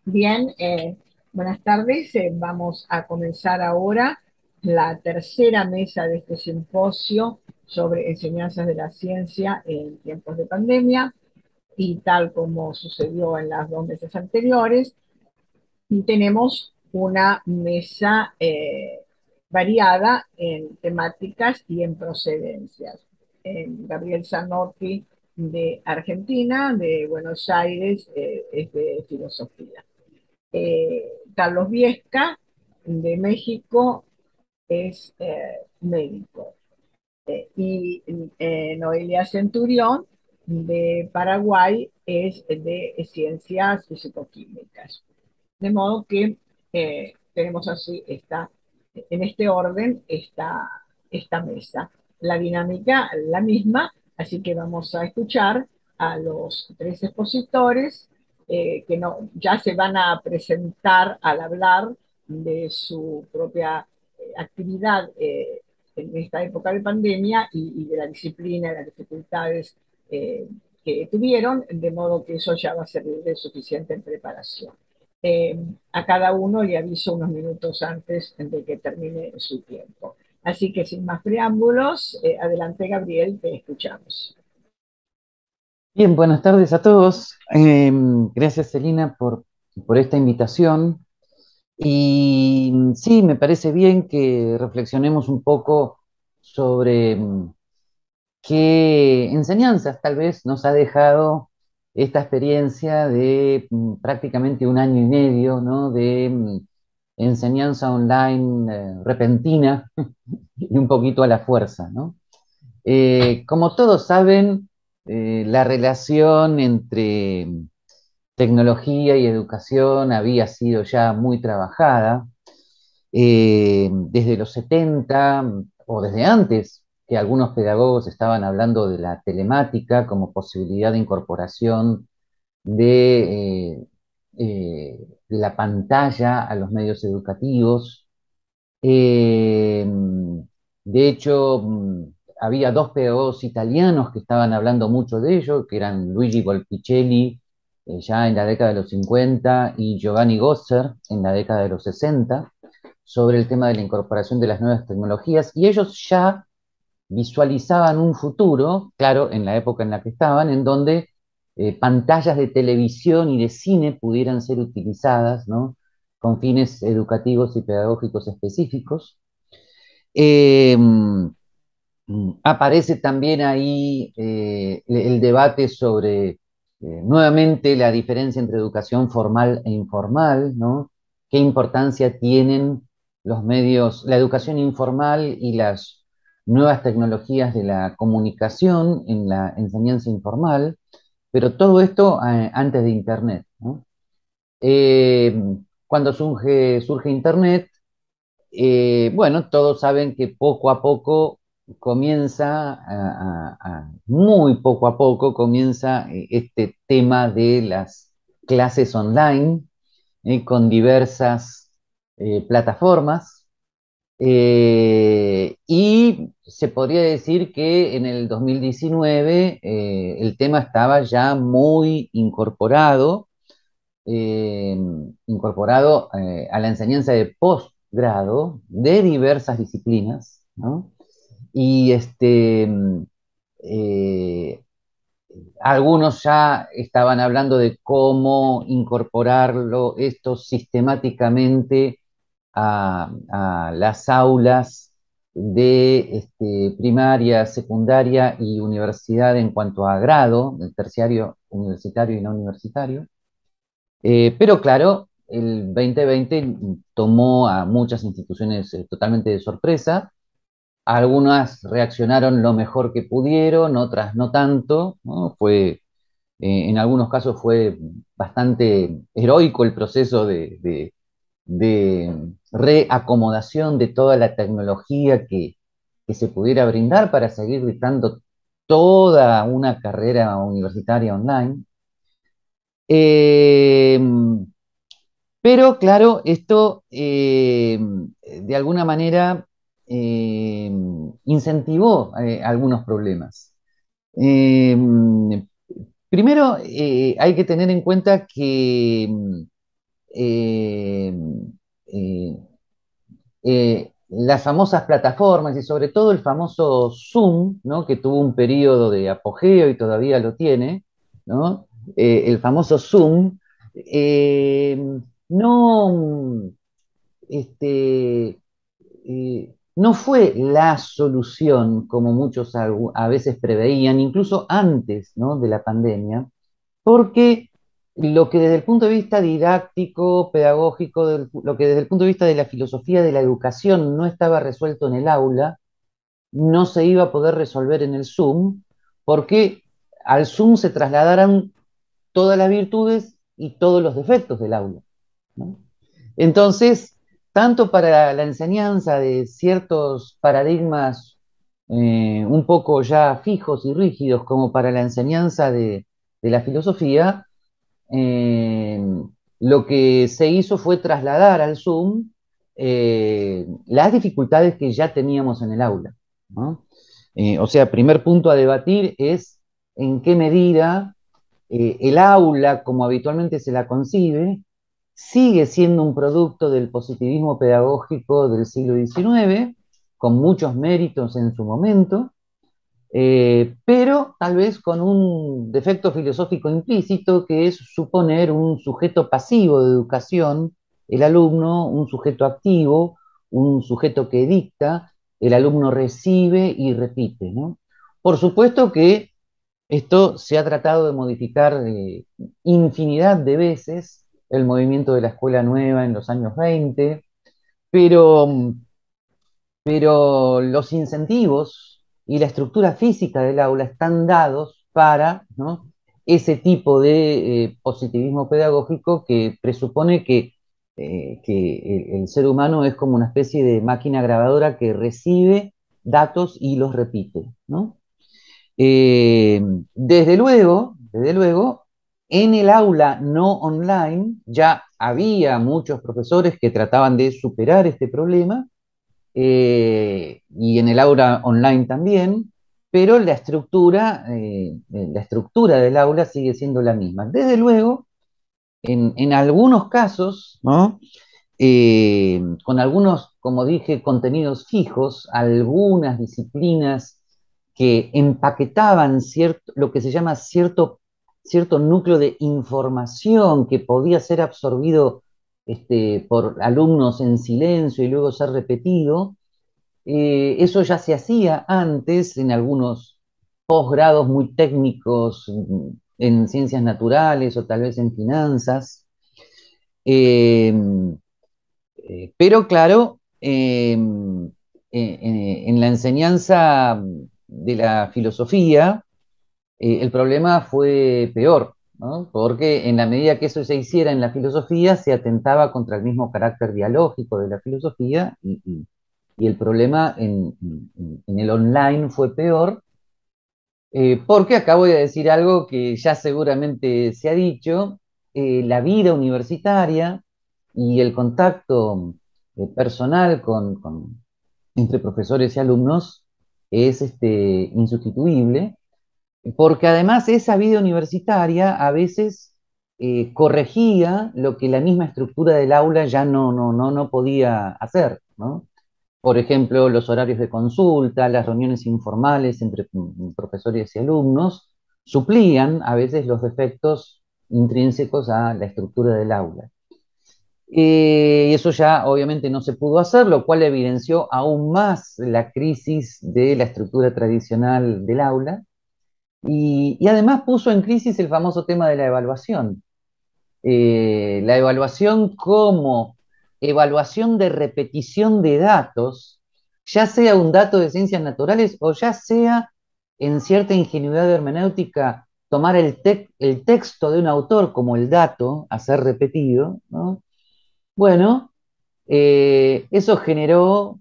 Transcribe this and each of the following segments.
Bien, buenas tardes. Vamos a comenzar ahora la tercera mesa de este simposio sobre enseñanzas de la ciencia en tiempos de pandemia. Y tal como sucedió en las dos mesas anteriores, tenemos una mesa variada en temáticas y en procedencias. Gabriel Zanotti de Argentina, de Buenos Aires, es de filosofía. Carlos Viesca, de México, es médico. Y Noelia Centurión, de Paraguay, es de ciencias fisicoquímicas. De modo que tenemos así en este orden esta mesa. La dinámica la misma, así que vamos a escuchar a los tres expositores que no, ya se van a presentar al hablar de su propia actividad en esta época de pandemia y de la disciplina, de las dificultades que tuvieron, de modo que eso ya va a servir de suficiente en preparación. Eh, a cada uno le aviso unos minutos antes de que termine su tiempo. Así que sin más preámbulos, adelante Gabriel, te escuchamos. Bien, buenas tardes a todos. Gracias, Celina, por esta invitación. Y sí, me parece bien que reflexionemos un poco sobre qué enseñanzas tal vez nos ha dejado esta experiencia de prácticamente un año y medio, ¿no? De enseñanza online repentina y un poquito a la fuerza, ¿no? Como todos saben, la relación entre tecnología y educación había sido ya muy trabajada desde los 70 o desde antes, que algunos pedagogos estaban hablando de la telemática como posibilidad de incorporación de la pantalla a los medios educativos. Eh, de hecho, había dos pedagogos italianos que estaban hablando mucho de ello, que eran Luigi Volpicelli, ya en la década de los 50, y Giovanni Gosser en la década de los 60, sobre el tema de la incorporación de las nuevas tecnologías, y ellos ya visualizaban un futuro, claro, en la época en la que estaban, en donde pantallas de televisión y de cine pudieran ser utilizadas, ¿no? Con fines educativos y pedagógicos específicos. Eh, Aparece también ahí el debate sobre nuevamente la diferencia entre educación formal e informal, ¿no? ¿Qué importancia tienen los medios, la educación informal y las nuevas tecnologías de la comunicación en la enseñanza informal? Pero todo esto antes de Internet, ¿no? Eh, Cuando surge Internet, bueno, todos saben que poco a poco comienza, muy poco a poco comienza este tema de las clases online con diversas plataformas. Y se podría decir que en el 2019 el tema estaba ya muy eh, incorporado a la enseñanza de posgrado de diversas disciplinas, ¿no? Y eh, algunos ya estaban hablando de cómo incorporarlo esto sistemáticamente a las aulas de primaria, secundaria y universidad en cuanto a grado, el terciario, universitario y no universitario. Pero claro, el 2020 tomó a muchas instituciones totalmente de sorpresa. Algunas reaccionaron lo mejor que pudieron, otras no tanto, ¿no? En algunos casos fue bastante heroico el proceso de reacomodación de toda la tecnología que se pudiera brindar para seguir dictando toda una carrera universitaria online. Eh, pero claro, esto de alguna manera eh, incentivó algunos problemas. Eh, Primero, hay que tener en cuenta que eh, eh, las famosas plataformas y sobre todo el famoso Zoom, ¿no? Que tuvo un periodo de apogeo y todavía lo tiene, ¿no? El famoso Zoom, eh, no, este, no fue la solución como muchos a veces preveían, incluso antes, ¿no? de la pandemia, porque lo que desde el punto de vista didáctico, pedagógico, lo que desde el punto de vista de la filosofía de la educación no estaba resuelto en el aula, no se iba a poder resolver en el Zoom, porque al Zoom se trasladaran todas las virtudes y todos los defectos del aula, ¿no? Entonces, tanto para la enseñanza de ciertos paradigmas un poco ya fijos y rígidos, como para la enseñanza de la filosofía, eh, lo que se hizo fue trasladar al Zoom las dificultades que ya teníamos en el aula, ¿no? O sea, primer punto a debatir es en qué medida el aula, como habitualmente se la concibe, sigue siendo un producto del positivismo pedagógico del siglo XIX, con muchos méritos en su momento, pero tal vez con un defecto filosófico implícito que es suponer un sujeto pasivo de educación, el alumno, un sujeto activo, un sujeto que dicta, el alumno recibe y repite, ¿no? Por supuesto que esto se ha tratado de modificar infinidad de veces, el movimiento de la escuela nueva en los años 20, pero pero los incentivos y la estructura física del aula están dados para, ¿no? ese tipo de positivismo pedagógico que presupone que el ser humano es como una especie de máquina grabadora que recibe datos y los repite, ¿no? Eh, desde luego, en el aula no online ya había muchos profesores que trataban de superar este problema y en el aula online también, pero la estructura del aula sigue siendo la misma. Desde luego, en algunos casos, ¿no? Con algunos, como dije, contenidos fijos, algunas disciplinas que empaquetaban lo que se llama cierto núcleo de información que podía ser absorbido por alumnos en silencio y luego ser repetido. Eso ya se hacía antes en algunos posgrados muy técnicos en ciencias naturales o tal vez en finanzas. Eh, pero claro, en la enseñanza de la filosofía, el problema fue peor, ¿no? Porque en la medida que eso se hiciera en la filosofía, se atentaba contra el mismo carácter dialógico de la filosofía y el problema en el online fue peor, porque acabo de decir algo que ya seguramente se ha dicho, la vida universitaria y el contacto personal entre profesores y alumnos es insustituible, porque además esa vida universitaria a veces corregía lo que la misma estructura del aula ya no podía hacer, ¿no? Por ejemplo, los horarios de consulta, las reuniones informales entre profesores y alumnos, suplían a veces los defectos intrínsecos a la estructura del aula. Y eso ya obviamente no se pudo hacer, lo cual evidenció aún más la crisis de la estructura tradicional del aula y además puso en crisis el famoso tema de la evaluación. La evaluación como evaluación de repetición de datos, ya sea un dato de ciencias naturales o ya sea en cierta ingenuidad hermenéutica tomar el texto de un autor como el dato a ser repetido, ¿no? Bueno, eso generó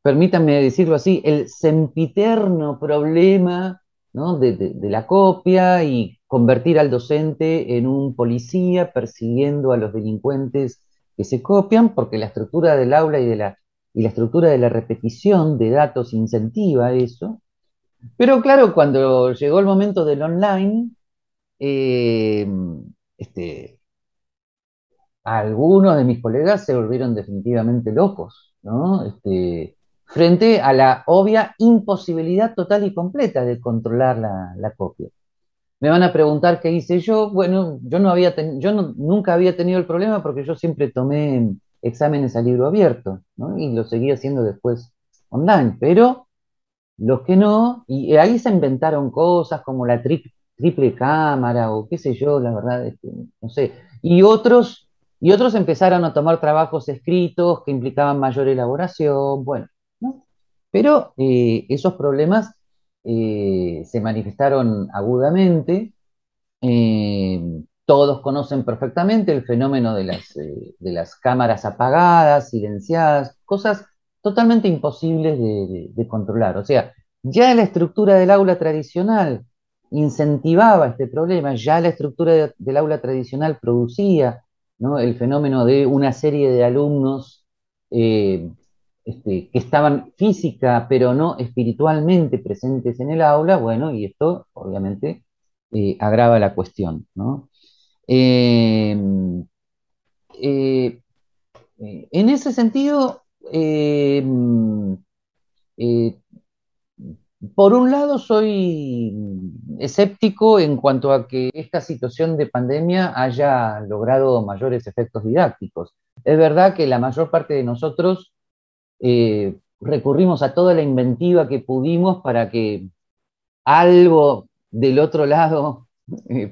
permítanme decirlo así, el sempiterno problema, ¿no? de la copia y convertir al docente en un policía persiguiendo a los delincuentes que se copian, porque la estructura del aula y la estructura de la repetición de datos incentiva eso. Pero claro, cuando llegó el momento del online, eh, este, algunos de mis colegas se volvieron definitivamente locos, ¿no? Frente a la obvia imposibilidad total y completa de controlar la copia. Me van a preguntar qué hice yo. Bueno, nunca había tenido el problema porque yo siempre tomé exámenes a libro abierto, ¿no? Y lo seguí haciendo después online, pero los que no, y ahí se inventaron cosas como la triple cámara o qué sé yo, la verdad, no sé. Y otros empezaron a tomar trabajos escritos que implicaban mayor elaboración, bueno, ¿no? Pero esos problemas se manifestaron agudamente. Todos conocen perfectamente el fenómeno de las cámaras apagadas, silenciadas, cosas totalmente imposibles de controlar. O sea, ya la estructura del aula tradicional incentivaba este problema, ya la estructura del aula tradicional producía, ¿no?, el fenómeno de una serie de alumnos eh, que estaban física pero no espiritualmente presentes en el aula. Bueno, y esto obviamente agrava la cuestión, ¿no? Eh, eh, en ese sentido, eh, eh, por un lado soy escéptico en cuanto a que esta situación de pandemia haya logrado mayores efectos didácticos. Es verdad que la mayor parte de nosotros recurrimos a toda la inventiva que pudimos para que algo del otro lado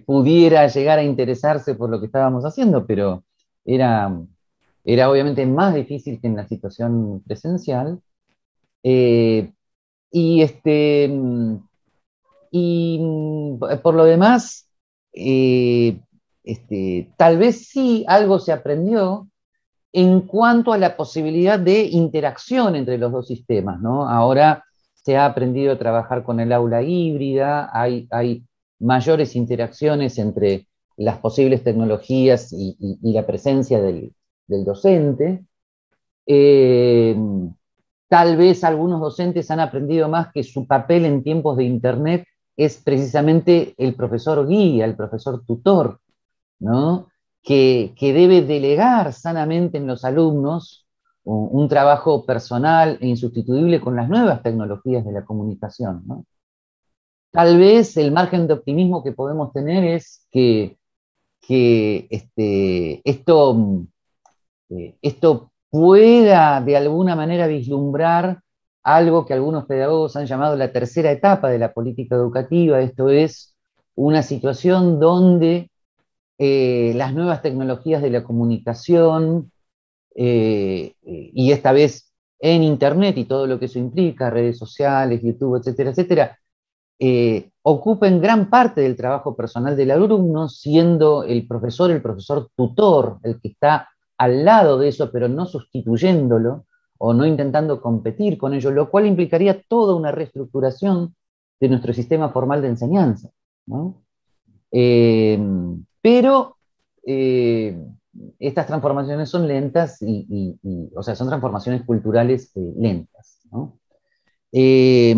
pudiera llegar a interesarse por lo que estábamos haciendo, pero era, era obviamente más difícil que en la situación presencial. Eh, y, por lo demás, eh, tal vez sí algo se aprendió en cuanto a la posibilidad de interacción entre los dos sistemas, ¿no? Ahora se ha aprendido a trabajar con el aula híbrida, hay mayores interacciones entre las posibles tecnologías y la presencia del docente. Eh, Tal vez algunos docentes han aprendido más que su papel en tiempos de Internet es precisamente el profesor guía, el profesor tutor, ¿no? Que debe delegar sanamente en los alumnos un trabajo personal e insustituible con las nuevas tecnologías de la comunicación, ¿no? Tal vez el margen de optimismo que podemos tener es que esto pueda de alguna manera vislumbrar algo que algunos pedagogos han llamado la tercera etapa de la política educativa. Esto es una situación donde las nuevas tecnologías de la comunicación, y esta vez en Internet y todo lo que eso implica, redes sociales, YouTube, etcétera, etcétera, ocupen gran parte del trabajo personal del alumno, siendo el profesor tutor, el que está al lado de eso, pero no sustituyéndolo o no intentando competir con ello, lo cual implicaría toda una reestructuración de nuestro sistema formal de enseñanza, ¿no? Eh, pero eh, estas transformaciones son lentas o sea, son transformaciones culturales lentas, ¿no? Eh,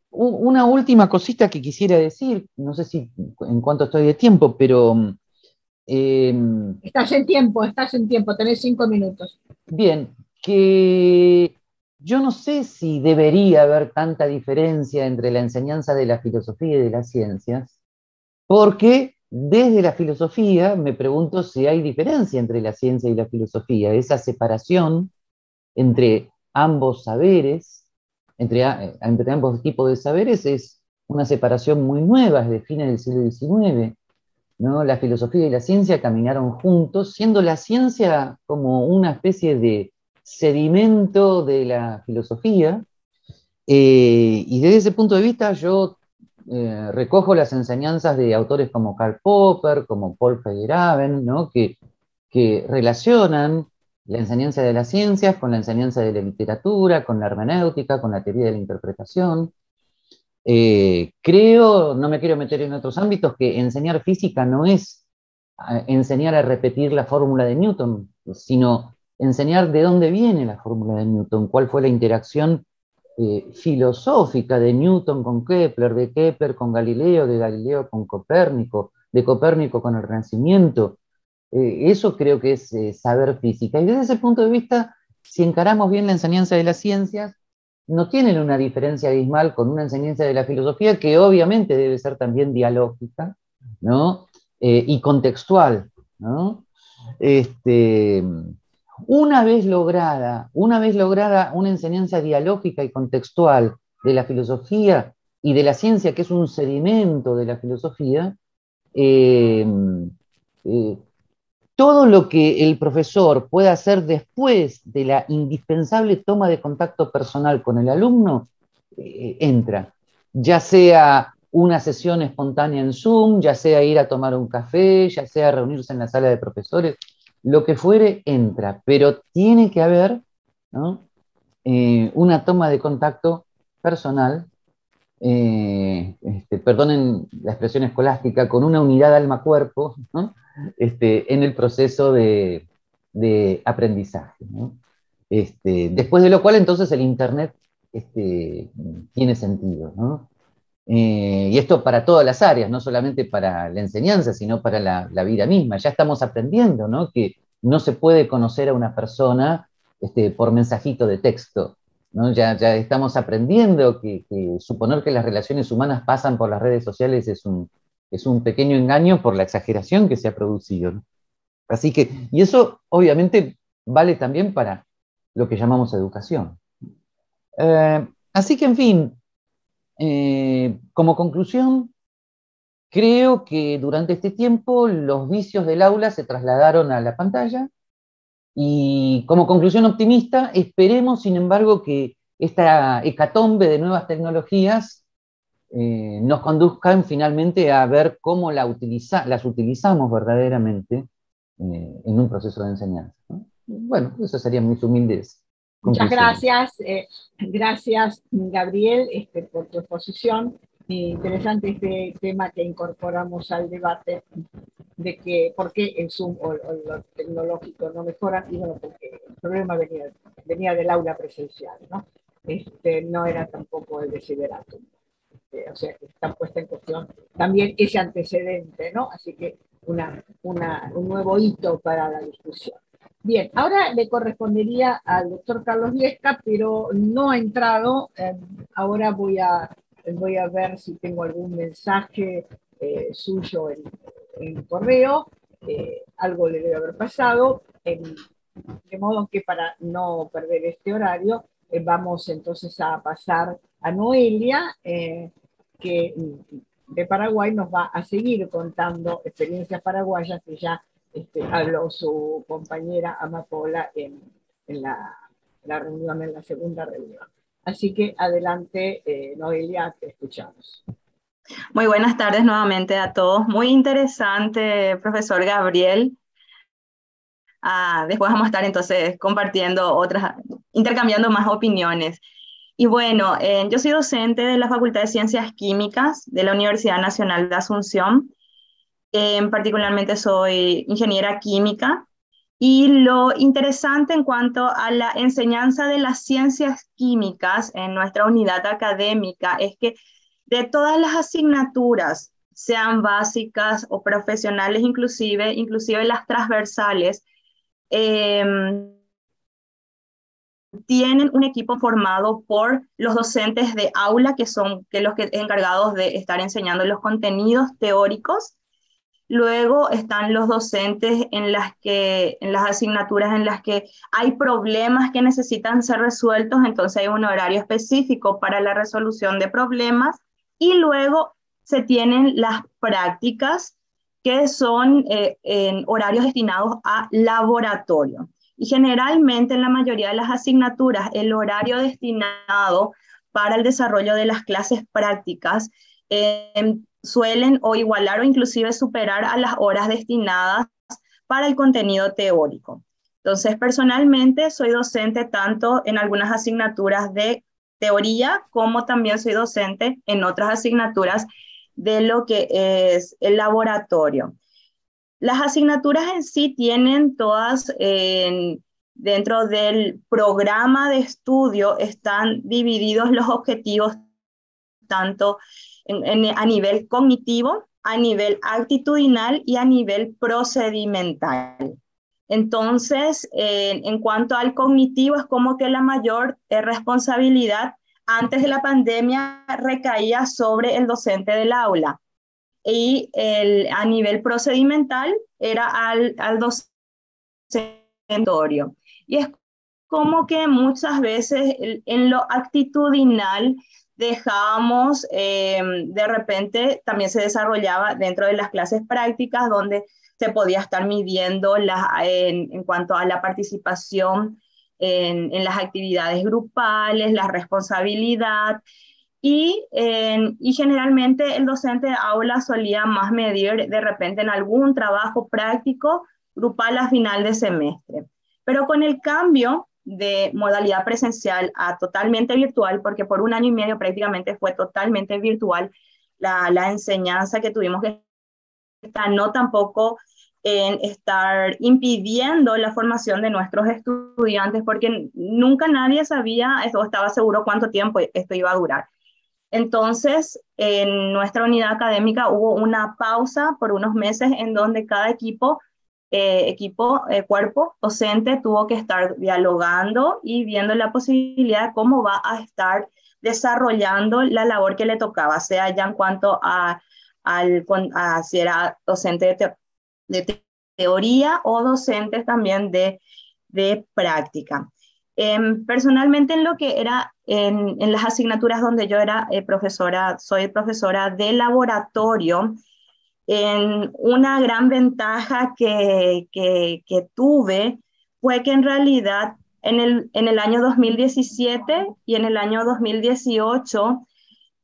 una última cosita que quisiera decir, no sé si en cuánto estoy de tiempo, pero eh, Estás en tiempo, tenés 5 minutos. bien, que yo no sé si debería haber tanta diferencia entre la enseñanza de la filosofía y de las ciencias, porque desde la filosofía me pregunto si hay diferencia entre la ciencia y la filosofía, esa separación entre ambos saberes, entre ambos tipos de saberes, es una separación muy nueva, es de fines del siglo XIX, ¿no? La filosofía y la ciencia caminaron juntos, siendo la ciencia como una especie de sedimento de la filosofía, y desde ese punto de vista yo recojo las enseñanzas de autores como Karl Popper, como Paul Feyerabend, ¿no? Que relacionan la enseñanza de las ciencias con la enseñanza de la literatura, con la hermenéutica, con la teoría de la interpretación. Creo, no me quiero meter en otros ámbitos, que enseñar física no es enseñar a repetir la fórmula de Newton, sino enseñar de dónde viene la fórmula de Newton, cuál fue la interacción filosófica de Newton con Kepler, de Kepler con Galileo, de Galileo con Copérnico, de Copérnico con el Renacimiento. Eso creo que es saber física. Y desde ese punto de vista, si encaramos bien la enseñanza de las ciencias, no tienen una diferencia abismal con una enseñanza de la filosofía que obviamente debe ser también dialógica, ¿no? Y contextual, ¿no? Este, una vez lograda una enseñanza dialógica y contextual de la filosofía y de la ciencia, que es un sedimento de la filosofía, eh, eh, todo lo que el profesor pueda hacer después de la indispensable toma de contacto personal con el alumno, entra. Ya sea una sesión espontánea en Zoom, ya sea ir a tomar un café, ya sea reunirse en la sala de profesores, lo que fuere, entra. Pero tiene que haber, ¿no? Una toma de contacto personal, perdonen la expresión escolástica, con una unidad alma-cuerpo, ¿no? En el proceso de aprendizaje, ¿no? Después de lo cual entonces el Internet tiene sentido, ¿no? Y esto para todas las áreas, no solamente para la enseñanza, sino para la vida misma. Ya estamos aprendiendo, ¿no? Que no se puede conocer a una persona por mensajito de texto, ¿no? Ya estamos aprendiendo que suponer que las relaciones humanas pasan por las redes sociales es un pequeño engaño por la exageración que se ha producido, ¿no? Así que, y eso obviamente vale también para lo que llamamos educación. Así que, en fin, como conclusión, creo que durante este tiempo los vicios del aula se trasladaron a la pantalla y como conclusión optimista, esperemos, sin embargo, que esta hecatombe de nuevas tecnologías nos conduzcan finalmente a ver cómo las utilizamos verdaderamente en un proceso de enseñanza, ¿no? Bueno, esas serían mis humildes Muchas conclusiones. gracias, gracias Gabriel por tu exposición. Interesante este tema que incorporamos al debate de que por qué el Zoom o lo tecnológico no mejoran, y bueno, porque el problema venía del aula presencial, ¿no? No era tampoco el desideratum. O sea, que está puesta en cuestión también ese antecedente, ¿no? Así que un nuevo hito para la discusión. Bien, ahora le correspondería al doctor Carlos Viesca, pero no ha entrado. Ahora voy a ver si tengo algún mensaje suyo en correo. Algo le debe haber pasado. De modo que para no perder este horario, vamos entonces a pasar a Noelia, que de Paraguay nos va a seguir contando experiencias paraguayas que ya habló su compañera Amapola en la reunión, en la segunda reunión. Así que adelante, Noelia, te escuchamos. Muy buenas tardes nuevamente a todos. Muy interesante, profesor Gabriel. Después vamos a estar entonces compartiendo otras, intercambiando más opiniones. Y bueno, yo soy docente de la Facultad de Ciencias Químicas de la Universidad Nacional de Asunción. Particularmente soy ingeniera química. Y lo interesante en cuanto a la enseñanza de las ciencias químicas en nuestra unidad académica es que de todas las asignaturas, sean básicas o profesionales, inclusive las transversales, eh, tienen un equipo formado por los docentes de aula, que son los que encargados de estar enseñando los contenidos teóricos. Luego están los docentes en las asignaturas en las que hay problemas que necesitan ser resueltos, entonces hay un horario específico para la resolución de problemas. Y luego se tienen las prácticas, que son en horarios destinados a laboratorio. Y generalmente en la mayoría de las asignaturas, el horario destinado para el desarrollo de las clases prácticas suelen o igualar o inclusive superar a las horas destinadas para el contenido teórico. Entonces, personalmente soy docente tanto en algunas asignaturas de teoría como también soy docente en otras asignaturas de lo que es el laboratorio. Las asignaturas en sí tienen todas dentro del programa de estudio están divididos los objetivos tanto a nivel cognitivo, a nivel actitudinal y a nivel procedimental. Entonces, en cuanto al cognitivo, es como que la mayor responsabilidad antes de la pandemia recaía sobre el docente del aula. Y a nivel procedimental era al docente. Y es como que muchas veces en lo actitudinal dejábamos, de repente también se desarrollaba dentro de las clases prácticas donde se podía estar midiendo en cuanto a la participación en las actividades grupales, la responsabilidad, y generalmente el docente de aula solía más medir de repente en algún trabajo práctico grupal a final de semestre. Pero con el cambio de modalidad presencial a totalmente virtual, porque por 1 año y medio prácticamente fue totalmente virtual la enseñanza que tuvimos que estar, no tampoco en estar impidiendo la formación de nuestros estudiantes, porque nunca nadie sabía o estaba seguro cuánto tiempo esto iba a durar. Entonces, en nuestra unidad académica hubo una pausa por unos meses en donde cada cuerpo docente tuvo que estar dialogando y viendo la posibilidad de cómo va a estar desarrollando la labor que le tocaba, sea ya en cuanto a si era docente de teoría o docentes también de práctica. Personalmente en lo que era en las asignaturas donde yo era soy profesora de laboratorio, una gran ventaja que tuve fue que en realidad en el año 2017 y en el año 2018,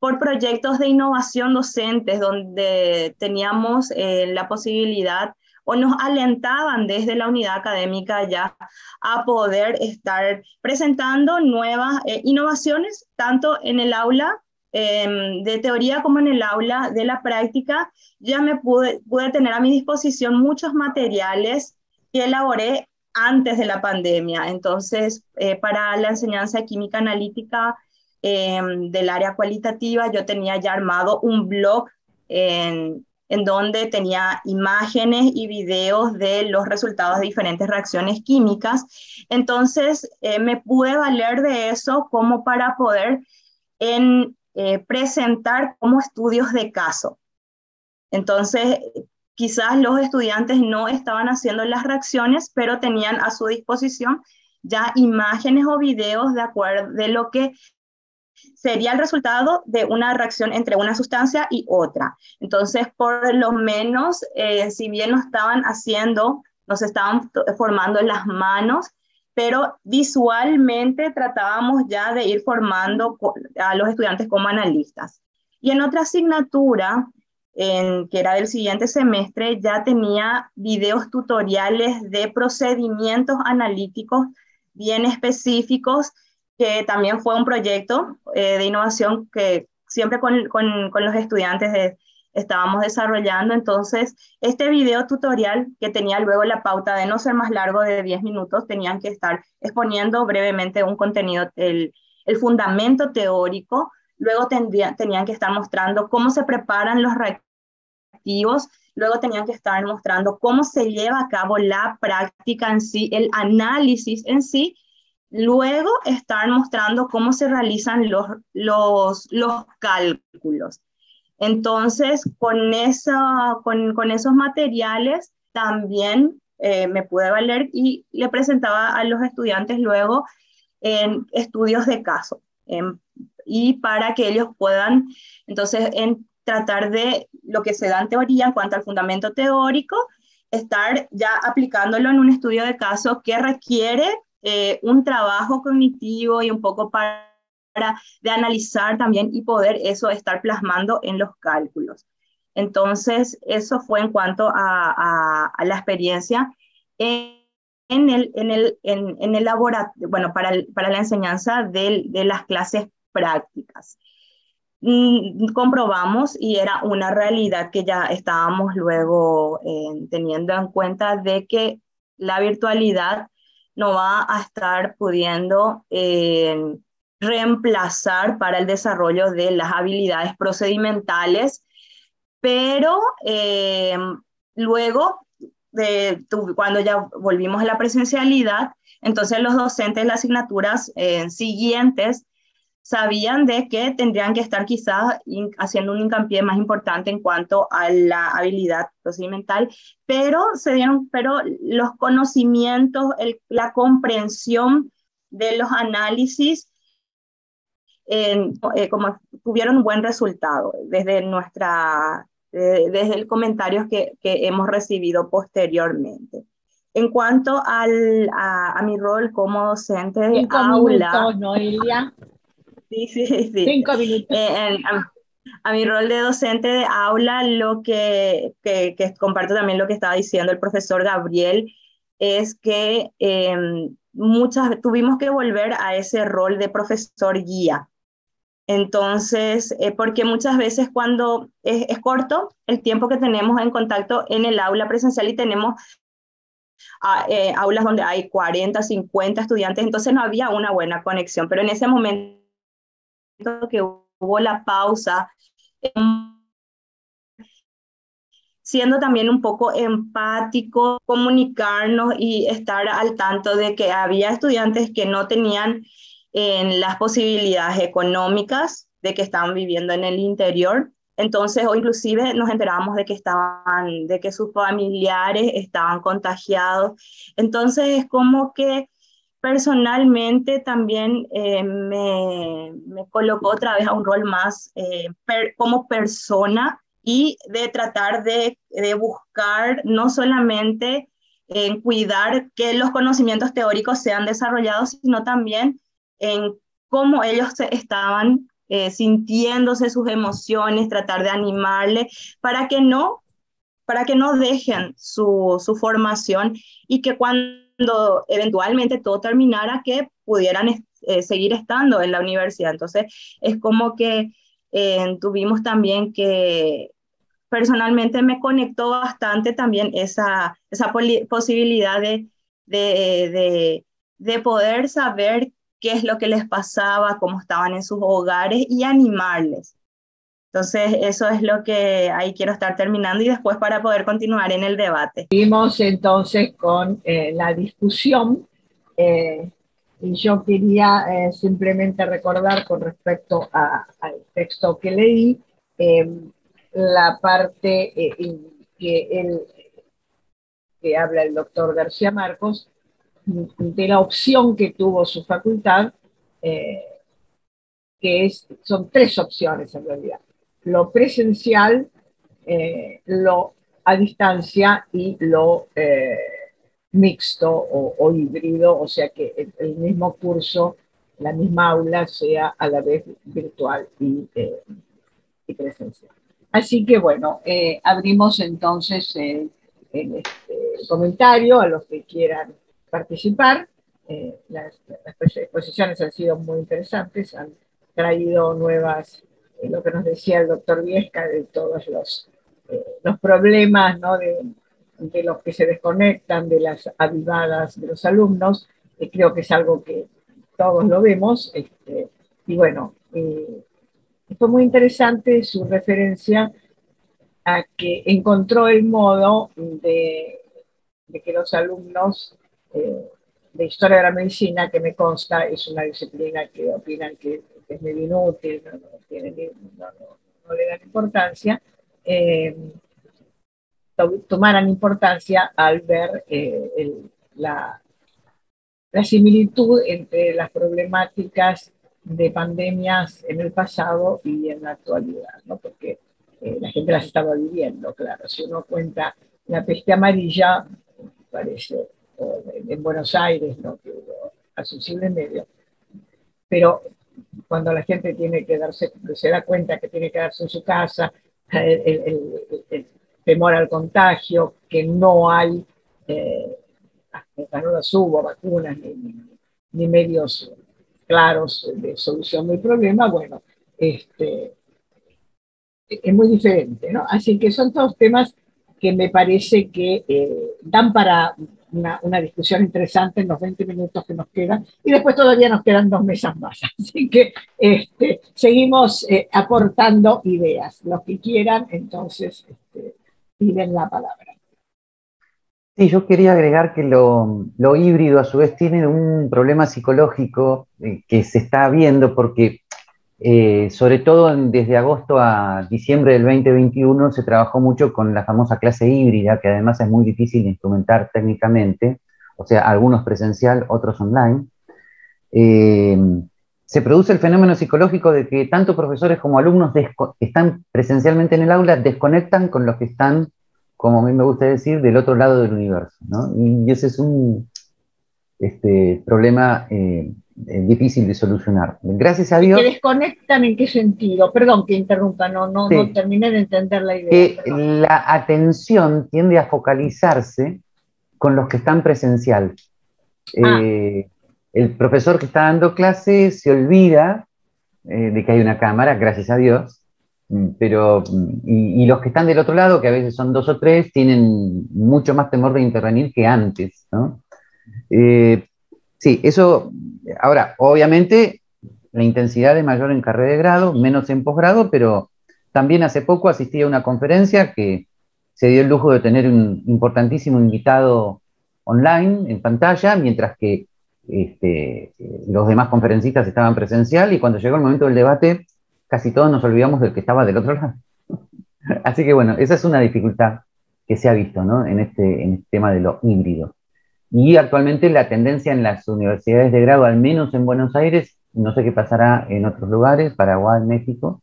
por proyectos de innovación docentes donde teníamos la posibilidad o nos alentaban desde la unidad académica ya a poder estar presentando nuevas innovaciones, tanto en el aula de teoría como en el aula de la práctica. Ya pude tener a mi disposición muchos materiales que elaboré antes de la pandemia. Entonces, para la enseñanza de química analítica del área cualitativa, yo tenía ya armado un blog en donde tenía imágenes y videos de los resultados de diferentes reacciones químicas. Entonces, me pude valer de eso como para poder presentar como estudios de caso. Entonces, quizás los estudiantes no estaban haciendo las reacciones, pero tenían a su disposición ya imágenes o videos de acuerdo de lo que sería el resultado de una reacción entre una sustancia y otra. Entonces, por lo menos, si bien nos estaban formando las manos, pero visualmente tratábamos ya de ir formando a los estudiantes como analistas. Y en otra asignatura, que era del siguiente semestre, ya tenía videos tutoriales de procedimientos analíticos bien específicos, que también fue un proyecto de innovación que siempre con los estudiantes estábamos desarrollando. Entonces, este video tutorial, que tenía luego la pauta de no ser más largo de 10 minutos, tenían que estar exponiendo brevemente un contenido, el fundamento teórico. Luego tenían que estar mostrando cómo se preparan los reactivos. Luego tenían que estar mostrando cómo se lleva a cabo la práctica en sí, el análisis en sí. Luego estar mostrando cómo se realizan los cálculos. Entonces, con esos materiales también me pude valer y le presentaba a los estudiantes luego en estudios de caso. Y para que ellos puedan, entonces, tratar de lo que se da en teoría en cuanto al fundamento teórico, estar ya aplicándolo en un estudio de caso que requiere un trabajo cognitivo y un poco de analizar también y poder eso estar plasmando en los cálculos. Entonces, eso fue en cuanto a la experiencia en el laboratorio, bueno, para la enseñanza de las clases prácticas. Comprobamos, y era una realidad que ya estábamos luego teniendo en cuenta, de que la virtualidad no va a estar pudiendo reemplazar para el desarrollo de las habilidades procedimentales, pero luego, cuando ya volvimos a la presencialidad, entonces los docentes de las asignaturas siguientes sabían de que tendrían que estar quizás haciendo un hincapié más importante en cuanto a la habilidad procedimental, pero los conocimientos, la comprensión de los análisis, como tuvieron un buen resultado desde el comentario que hemos recibido posteriormente. En cuanto a mi rol como docente de 5 aula, minutos, Noelia. Sí. 5 minutos. A mi rol de docente de aula, lo que comparto también lo que estaba diciendo el profesor Gabriel, es que tuvimos que volver a ese rol de profesor guía. Entonces, porque muchas veces cuando es corto el tiempo que tenemos en contacto en el aula presencial y tenemos aulas donde hay 40, 50 estudiantes, entonces no había una buena conexión, pero en ese momento que hubo la pausa, siendo también un poco empático, comunicarnos y estar al tanto de que había estudiantes que no tenían las posibilidades económicas, de que estaban viviendo en el interior. Entonces, o inclusive nos enterábamos de que sus familiares estaban contagiados. Entonces, es como que personalmente también me colocó otra vez a un rol más como persona, y de tratar de buscar no solamente en cuidar que los conocimientos teóricos sean desarrollados, sino también en cómo ellos estaban sintiéndose, sus emociones, tratar de animarles para que no dejen su formación, y que cuando eventualmente todo terminara, que pudieran seguir estando en la universidad. Entonces, es como que tuvimos también que, personalmente me conectó bastante también esa posibilidad de poder saber qué es lo que les pasaba, cómo estaban en sus hogares, y animarles. Entonces, eso es lo que ahí quiero estar terminando, y después para poder continuar en el debate. Seguimos entonces con la discusión, y yo quería simplemente recordar con respecto al texto que leí, la parte que habla el doctor García Marcos, de la opción que tuvo su facultad, son 3 opciones en realidad: lo presencial, lo a distancia y lo mixto o híbrido, o sea que el mismo curso, la misma aula sea a la vez virtual y presencial. Así que bueno, abrimos entonces el comentario a los que quieran participar. Las exposiciones han sido muy interesantes, han traído nuevas, lo que nos decía el doctor Viesca, de todos los problemas, ¿no? de los que se desconectan, de las avivadas de los alumnos. Creo que es algo que todos lo vemos, y bueno, fue muy interesante su referencia a que encontró el modo de que los alumnos de Historia de la Medicina, que me consta es una disciplina que opinan que es medio inútil, no le dan importancia, tomaran importancia al ver la similitud entre las problemáticas de pandemias en el pasado y en la actualidad, ¿no? Porque la gente las estaba viviendo, claro. Si uno cuenta la peste amarilla, parece, en Buenos Aires, ¿no? Que hubo hace un siglo y medio, pero cuando la gente se da cuenta que tiene que quedarse en su casa, el temor al contagio, que no hay, no las hubo vacunas ni medios claros de solución del problema, bueno, es muy diferente, ¿no? Así que son todos temas que me parece que dan para una discusión interesante en los 20 minutos que nos quedan, y después todavía nos quedan 2 mesas más. Así que seguimos aportando ideas. Los que quieran, entonces, piden la palabra. Sí, yo quería agregar que lo híbrido a su vez tiene un problema psicológico que se está viendo porque sobre todo desde agosto a diciembre del 2021 se trabajó mucho con la famosa clase híbrida, que además es muy difícil de instrumentar técnicamente, o sea, algunos presencial, otros online. Eh, Se produce el fenómeno psicológico de que tanto profesores como alumnos que están presencialmente en el aula desconectan con los que están, como a mí me gusta decir, del otro lado del universo, ¿no? Y ese es un problema difícil de solucionar. Gracias a ¿Y que Dios, desconectan en qué sentido? Perdón que interrumpa, no sí, terminé de entender la idea. que Perdón. la atención tiende a focalizarse con los que están presencial. Ah, Eh, el profesor que está dando clase se olvida de que hay una cámara, gracias a Dios, pero y los que están del otro lado, que a veces son 2 o 3, tienen mucho más temor de intervenir que antes, ¿no? Eh, sí, eso, ahora, obviamente, la intensidad es mayor en carrera de grado, menos en posgrado, pero también hace poco asistí a una conferencia que se dio el lujo de tener un importantísimo invitado online, en pantalla, mientras que los demás conferencistas estaban presencial, y cuando llegó el momento del debate, casi todos nos olvidamos del que estaba del otro lado. Así que bueno, esa es una dificultad que se ha visto, ¿no? En este tema de lo híbrido. Y actualmente la tendencia en las universidades de grado, al menos en Buenos Aires, no sé qué pasará en otros lugares, Paraguay, México,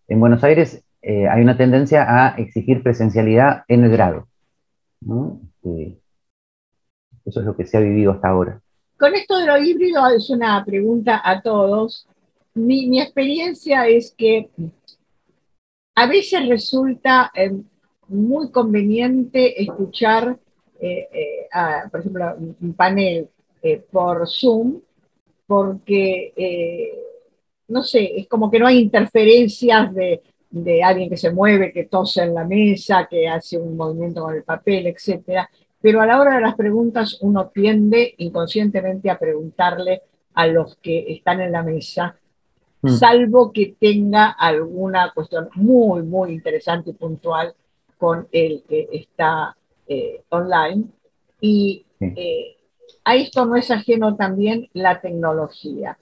en Buenos Aires hay una tendencia a exigir presencialidad en el grado, ¿no? Eso es lo que se ha vivido hasta ahora. con esto de lo híbrido es una pregunta a todos. Mi experiencia es que a veces resulta muy conveniente escuchar, por ejemplo, un panel por Zoom, porque, no sé, es como que no hay interferencias de alguien que se mueve, que tose en la mesa, que hace un movimiento con el papel, etcétera. Pero a la hora de las preguntas uno tiende inconscientemente a preguntarle a los que están en la mesa, Mm, salvo que tenga alguna cuestión muy, muy interesante y puntual con el que está online. Y sí. eh, a esto no es ajeno también la tecnología.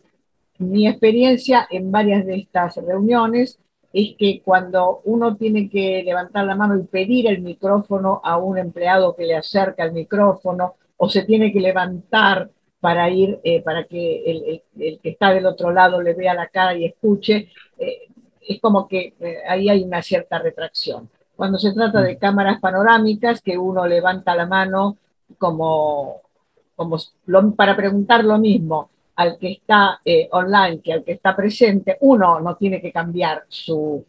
Mi experiencia en varias de estas reuniones es que cuando uno tiene que levantar la mano y pedir el micrófono a un empleado que le acerca el micrófono, o se tiene que levantar para ir, para que el que está del otro lado le vea la cara y escuche, es como que ahí hay una cierta retracción. Cuando se trata de Mm. cámaras panorámicas, que uno levanta la mano como, para preguntar lo mismo al que está online que al que está presente, uno no tiene que cambiar su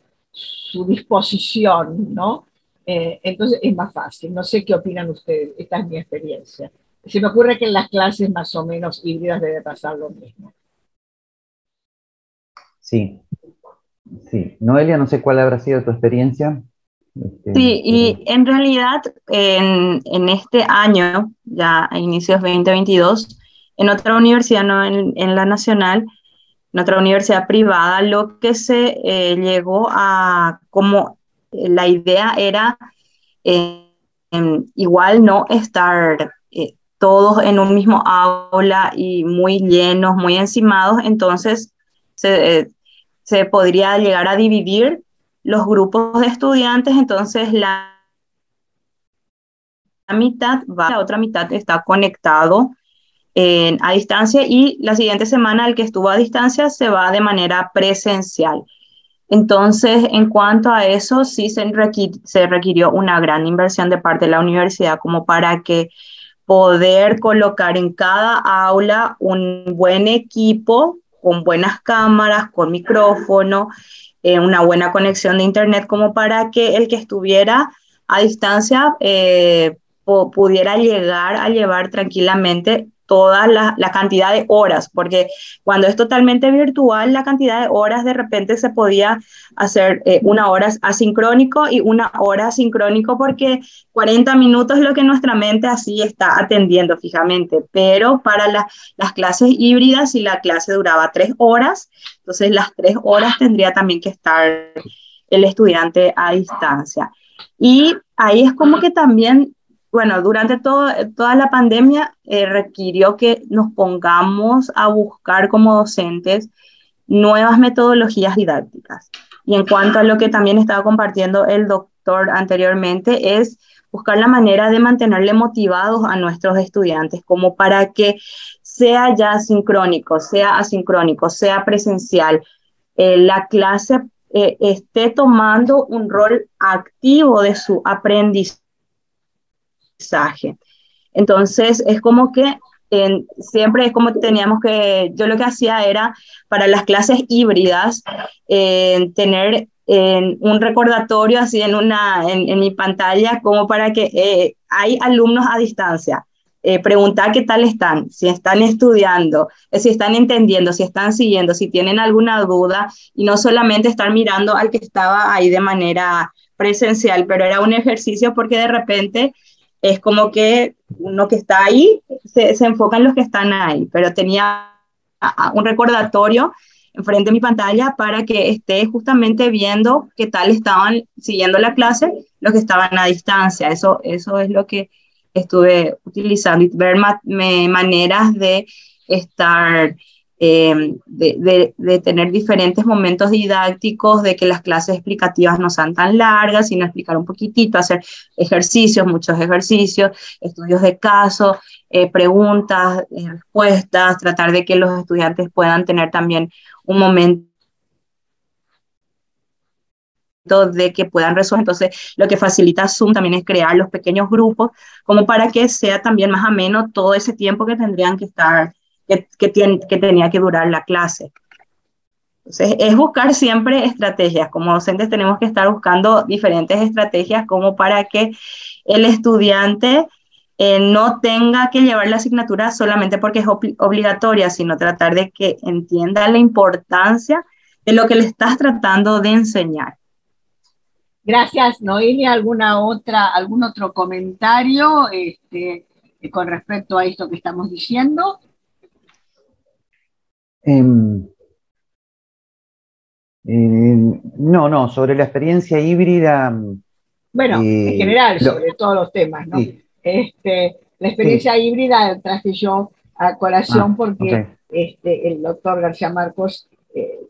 disposición, ¿no? Entonces es más fácil. No sé qué opinan ustedes, esta es mi experiencia. Se me ocurre que en las clases más o menos híbridas debe pasar lo mismo. Sí, sí. Noelia, no sé cuál habrá sido tu experiencia, Sí, pero y en realidad en este año, ya a inicios 2022, en otra universidad, no en la nacional, en otra universidad privada, lo que se llegó a, como la idea era igual no estar todos en un mismo aula y muy llenos, muy encimados, entonces se podría llegar a dividir los grupos de estudiantes, entonces la mitad va, la otra mitad está conectado a distancia y la siguiente semana el que estuvo a distancia se va de manera presencial. Entonces, en cuanto a eso, sí se requirió una gran inversión de parte de la universidad como para que poder colocar en cada aula un buen equipo con buenas cámaras, con micrófono, una buena conexión de internet como para que el que estuviera a distancia pudiera llegar a llevar tranquilamente toda la cantidad de horas, porque cuando es totalmente virtual, la cantidad de horas de repente se podía hacer una hora asincrónico y una hora sincrónico, porque 40 minutos es lo que nuestra mente así está atendiendo fijamente, pero para las clases híbridas, si la clase duraba 3 horas, entonces las 3 horas tendría también que estar el estudiante a distancia. Y ahí es como que también, bueno, durante toda la pandemia requirió que nos pongamos a buscar como docentes nuevas metodologías didácticas. Y en cuanto a lo que también estaba compartiendo el doctor anteriormente, es buscar la manera de mantenerle motivados a nuestros estudiantes, como para que sea ya sincrónico, sea asincrónico, sea presencial, la clase esté tomando un rol activo de su aprendizaje. Entonces, es como que siempre es como teníamos que, yo lo que hacía era para las clases híbridas, tener un recordatorio así en mi pantalla, como para que hay alumnos a distancia. Preguntar qué tal están, si están estudiando, si están entendiendo, si están siguiendo, si tienen alguna duda, y no solamente estar mirando al que estaba ahí de manera presencial, pero era un ejercicio porque de repente es como que uno que está ahí se enfoca en los que están ahí, pero tenía un recordatorio enfrente de mi pantalla para que esté justamente viendo qué tal estaban siguiendo la clase los que estaban a distancia. Eso es lo que estuve utilizando, y ver maneras de estar, de tener diferentes momentos didácticos, de que las clases explicativas no sean tan largas, sino explicar un poquitito, hacer ejercicios, muchos ejercicios, estudios de caso, preguntas, respuestas, tratar de que los estudiantes puedan tener también un momento de que puedan resolver. Entonces, lo que facilita Zoom también es crear los pequeños grupos, como para que sea también más ameno todo ese tiempo que tendrían que estar, que tenía que durar la clase. Entonces, es buscar siempre estrategias. Como docentes tenemos que estar buscando diferentes estrategias como para que el estudiante no tenga que llevar la asignatura solamente porque es obligatoria, sino tratar de que entienda la importancia de lo que le estás tratando de enseñar. Gracias, Noelia. ¿Algún otro comentario con respecto a esto que estamos diciendo? No, sobre la experiencia híbrida. Bueno, en general, sobre todos los temas, ¿no? Sí. La experiencia híbrida traje yo a colación porque el doctor García Marcos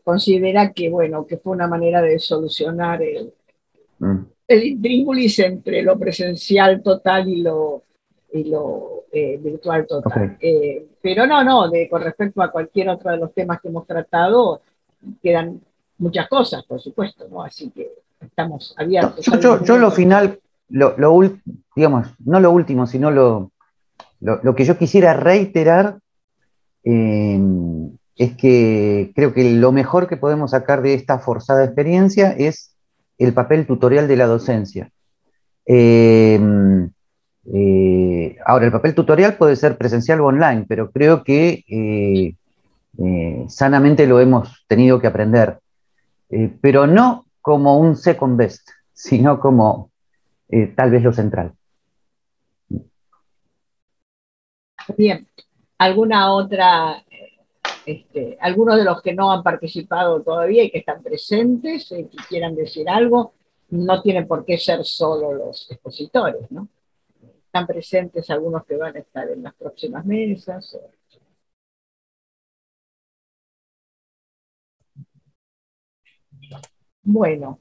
considera que, bueno, que fue una manera de solucionar el intríngulis entre lo presencial total y lo virtual total. Pero con respecto a cualquier otro de los temas que hemos tratado, quedan muchas cosas, por supuesto, ¿no? Así que estamos abiertos. Yo lo final, digamos, no lo último, sino lo que yo quisiera reiterar es que creo que lo mejor que podemos sacar de esta forzada experiencia es el papel tutorial de la docencia. Ahora, el papel tutorial puede ser presencial o online, pero creo que sanamente lo hemos tenido que aprender, pero no como un second best, sino como tal vez lo central. Bien, ¿alguna otra, algunos de los que no han participado todavía y que están presentes, que quieran decir algo? No tienen por qué ser solo los expositores, ¿no? Están presentes algunos que van a estar en las próximas mesas. Bueno,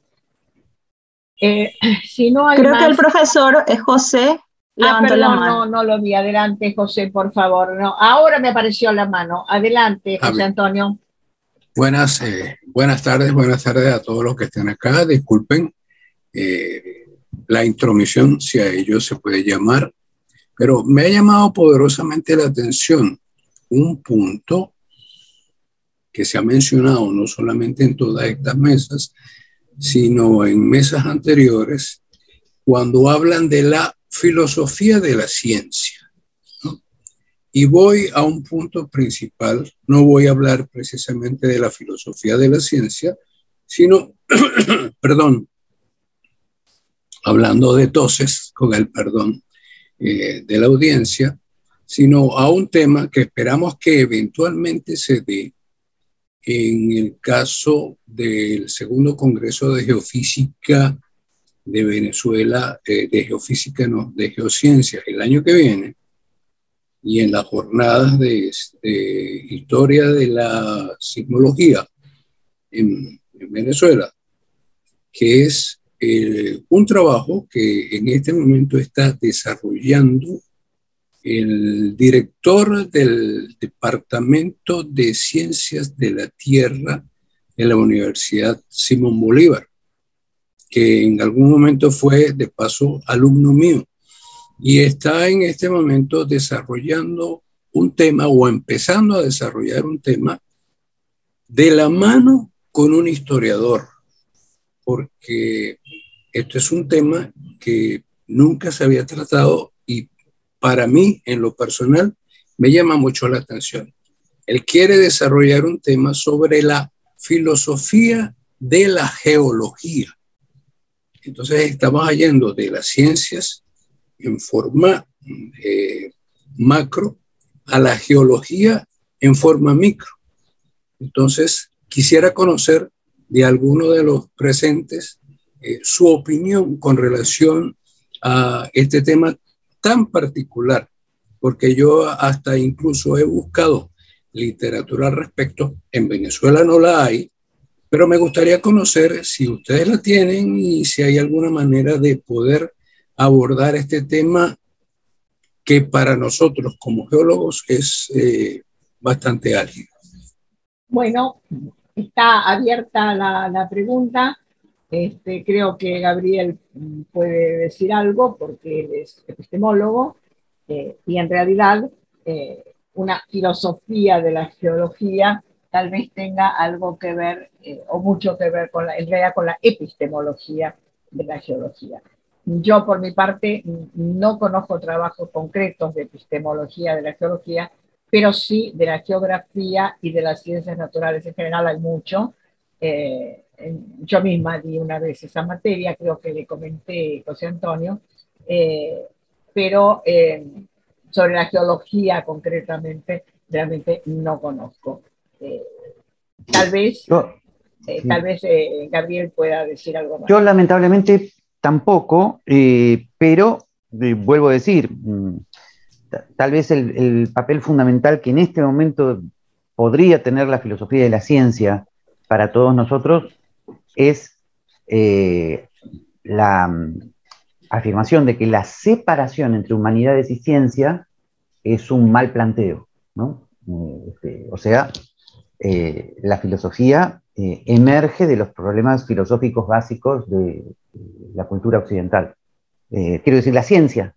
si no hay Creo más... que el profesor José levantó la mano. No lo vi. Adelante, José, por favor. No, ahora me apareció la mano. Adelante, José Antonio. Buenas tardes a todos los que estén acá. Disculpen la intromisión, si a ellos se puede llamar, pero me ha llamado poderosamente la atención un punto que se ha mencionado no solamente en todas estas mesas, sino en mesas anteriores, cuando hablan de la filosofía de la ciencia, ¿no? Y voy a un punto principal. No voy a hablar precisamente de la filosofía de la ciencia, sino, perdón, hablando de toses, con el perdón de la audiencia, sino a un tema que esperamos que eventualmente se dé en el caso del segundo Congreso de Geofísica de Venezuela, de geofísica, no, de geociencias, el año que viene, y en las jornadas de historia de la sismología en Venezuela, que es un trabajo que en este momento está desarrollando el director del Departamento de Ciencias de la Tierra de la Universidad Simón Bolívar, que en algún momento fue, de paso, alumno mío, y está en este momento desarrollando un tema o empezando a desarrollar un tema de la mano con un historiador, porque esto es un tema que nunca se había tratado y para mí, en lo personal, me llama mucho la atención. Él quiere desarrollar un tema sobre la filosofía de la geología. Entonces estamos yendo de las ciencias en forma macro a la geología en forma micro. Entonces quisiera conocer de alguno de los presentes su opinión con relación a este tema tan particular, porque yo hasta incluso he buscado literatura al respecto. En Venezuela no la hay, pero me gustaría conocer si ustedes la tienen y si hay alguna manera de poder abordar este tema que para nosotros como geólogos es bastante álgido. Bueno, está abierta la pregunta. Creo que Gabriel puede decir algo porque él es epistemólogo y en realidad una filosofía de la geología tal vez tenga algo que ver o mucho que ver con en realidad con la epistemología de la geología. Yo por mi parte no conozco trabajos concretos de epistemología de la geología, pero sí de la geografía y de las ciencias naturales en general hay mucho. Yo misma di una vez esa materia, creo que le comenté a José Antonio, pero sobre la geología concretamente, realmente no conozco. Tal vez Gabriel pueda decir algo más. Yo lamentablemente tampoco, pero vuelvo a decir, tal vez el papel fundamental que en este momento podría tener la filosofía de la ciencia para todos nosotros es la afirmación de que la separación entre humanidades y ciencia es un mal planteo, ¿no? O sea, la filosofía emerge de los problemas filosóficos básicos de la cultura occidental. Quiero decir, la ciencia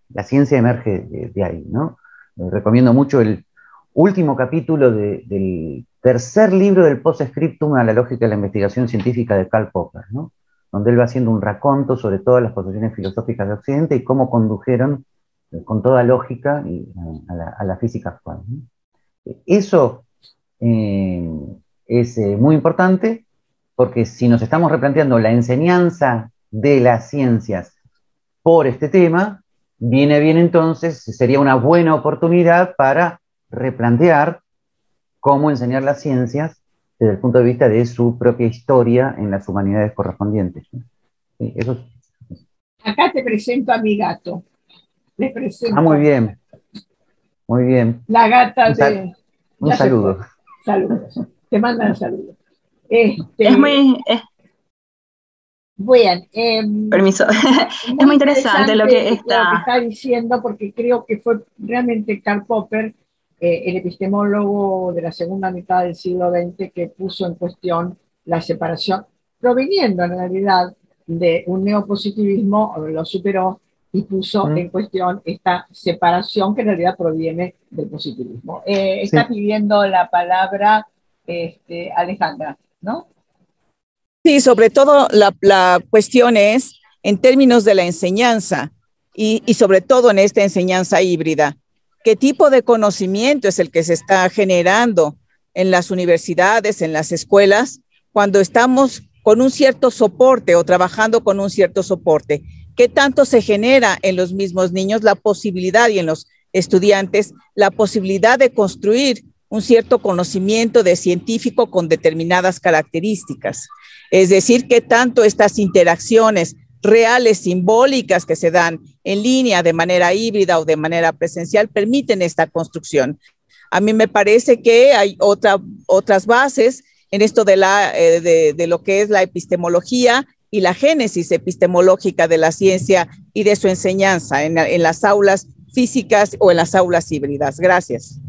emerge de ahí, ¿no? Recomiendo mucho el último capítulo del tercer libro del Postscriptum a la lógica de la investigación científica de Karl Popper, ¿no? Donde él va haciendo un raconto sobre todas las posiciones filosóficas de Occidente y cómo condujeron con toda lógica a la física actual, ¿no? Eso es muy importante porque si nos estamos replanteando la enseñanza de las ciencias por este tema, viene bien entonces, sería una buena oportunidad para replantear cómo enseñar las ciencias desde el punto de vista de su propia historia en las humanidades correspondientes. Sí, eso. Acá te presento a mi gato. Le presento. Muy bien. Muy bien. La gata de... Un saludo. Saludos. Te mandan saludos. Es muy... Bueno, permiso. Es muy interesante lo que está diciendo, porque creo que fue realmente Karl Popper, el epistemólogo de la segunda mitad del siglo XX, que puso en cuestión la separación, proveniendo en realidad de un neopositivismo, lo superó y puso en cuestión esta separación que en realidad proviene del positivismo. Está pidiendo la palabra Alejandra, ¿no? Sí, sobre todo la cuestión es en términos de la enseñanza y sobre todo en esta enseñanza híbrida. qué tipo de conocimiento es el que se está generando en las universidades, en las escuelas, cuando estamos con un cierto soporte o trabajando con un cierto soporte. ¿Qué tanto se genera en los mismos niños la posibilidad y en los estudiantes la posibilidad de construir un cierto conocimiento de científico con determinadas características? Es decir, ¿qué tanto estas interacciones reales, simbólicas que se dan en línea de manera híbrida o de manera presencial permiten esta construcción? A mí me parece que hay otras bases en esto de lo que es la epistemología y la génesis epistemológica de la ciencia y de su enseñanza en las aulas físicas o en las aulas híbridas. Gracias.